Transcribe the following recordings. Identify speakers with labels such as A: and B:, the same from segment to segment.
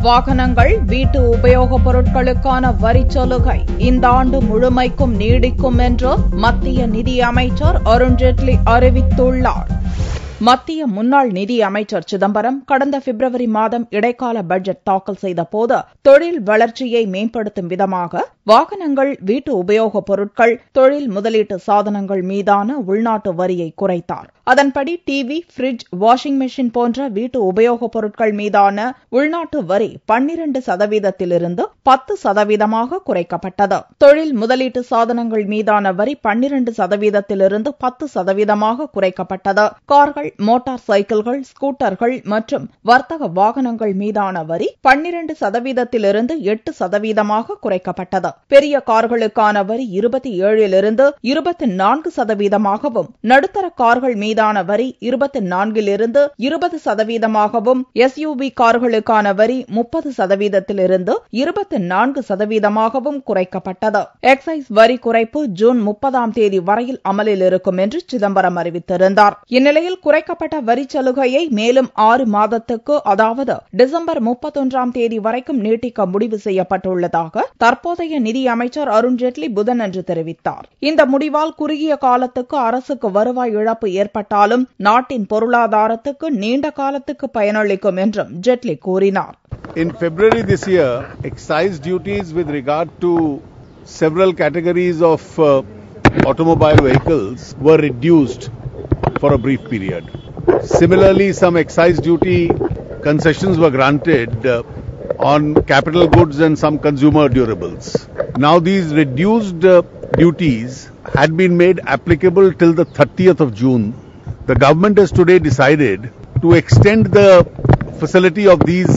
A: வாகனங்கள், வீட்டு உபயோகப் பொருட்களுக்கான வரிச் சலுகை இந்த ஆண்டு முழுமைக்கும் நீடிக்கும் என்று மத்திய நிதியமைச்சர் அருண் ஜேட்லி அறிவித்துள்ளார். மத்திய முன்னாள் நிதியமைச்சர் சிதம்பரம் கடந்த பிப்ரவரி மாதம் இடைக்கால பட்ஜெட் தாக்கல் செய்தபோது தொழில் வளர்ச்சியை மேம்படுத்தும் விதமாக வாகனங்கள், வீட்டு உபயோகப் பொருட்கள், தொழில் முதலீட்டு சாதனங்கள் மீதான உள்நாட்டு வரியை குறைத்தார். அதன்படி டிவி, பிரிட்ஜ், வாஷிங் மெஷின் போன்ற வீட்டு உபயோகப் பொருட்கள் மீதான உள்நாட்டு வரி 12%இலிருந்து 10%ஆக குறைக்கப்பட்டது. தொழில் முதலீட்டு சாதனங்கள் மீதான வரி 12%இலிருந்து 10%ஆக குறைக்கப்பட்டது. கார்கள், மோட்டார் சைக்கிள்கள், ஸ்கூட்டர்கள் மற்றும் வர்த்தக வாகனங்கள் மீதான வரி 12%இலிருந்து 8%ஆக குறைக்கப்பட்டது. பெரிய கார்களுக்கான வரி 27இலிருந்து 24%ஆகவும், நடுத்தர கார்கள் மீதான வரி 24இலிருந்து 20%ஆகவும், எஸ்யூவி கார்களுக்கான வரி 30%இலிருந்து 24%ஆகவும் குறைக்கப்பட்டது. எக்சைஸ் வரி குறைப்பு ஜூன் 30ஆம் தேதி வரையில் அமலில் இருக்கும் என்று சிதம்பரம் அறிவித்திருந்தார். இந்நிலையில் குறைக்கப்பட்ட வரிச் சலுகையை மேலும் 6 மாதத்துக்கு, அதாவது டிசம்பர் 31ஆம் தேதி வரைக்கும் நீட்டிக்க முடிவு செய்யப்பட்டுள்ளதாக தற்போதைய நிதியமைச்சர் அருண் ஜேட்லி புதனன்று தெரிவித்தார். இந்த முடிவால் குறுகிய காலத்துக்கு அரசுக்கு வருவாய் இழப்பு ஏற்பட்டாலும் நாட்டின் பொருளாதாரத்துக்கு நீண்ட காலத்துக்கு பயனளிக்கும் என்றும் ஜேட்லி கூறினார்.
B: In February this year, excise duties with regard to several categories of automobile vehicles were reduced for a brief period. Similarly, some excise duty concessions were granted on capital goods and some consumer durables. Now these reduced duties had been made applicable till the 30th of June. The government has today decided to extend the facility of these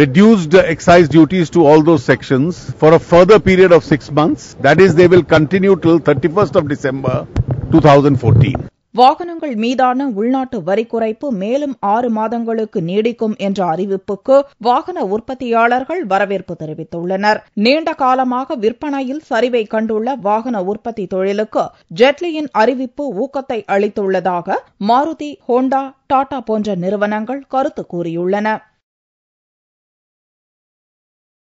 B: reduced excise duties to all those sections for a further period of 6 months. That is, they will continue till 31st of December 2014.
A: வாகனங்கள் மீதான உள்நாட்டு வரி குறைப்பு மேலும் 6 மாதங்களுக்கு நீடிக்கும் என்ற அறிவிப்புக்கு வாகன உற்பத்தியாளர்கள் வரவேற்பு தெரிவித்துள்ளனர். நீண்ட காலமாக விற்பனையில் சரிவை கண்டுள்ள வாகன உற்பத்தி தொழிலுக்கு ஜேட்லியின் அறிவிப்பு ஊக்கத்தை அளித்துள்ளதாக மாருதி, ஹோண்டா, டாடா போன்ற நிறுவனங்கள் கருத்து கூறியுள்ளன.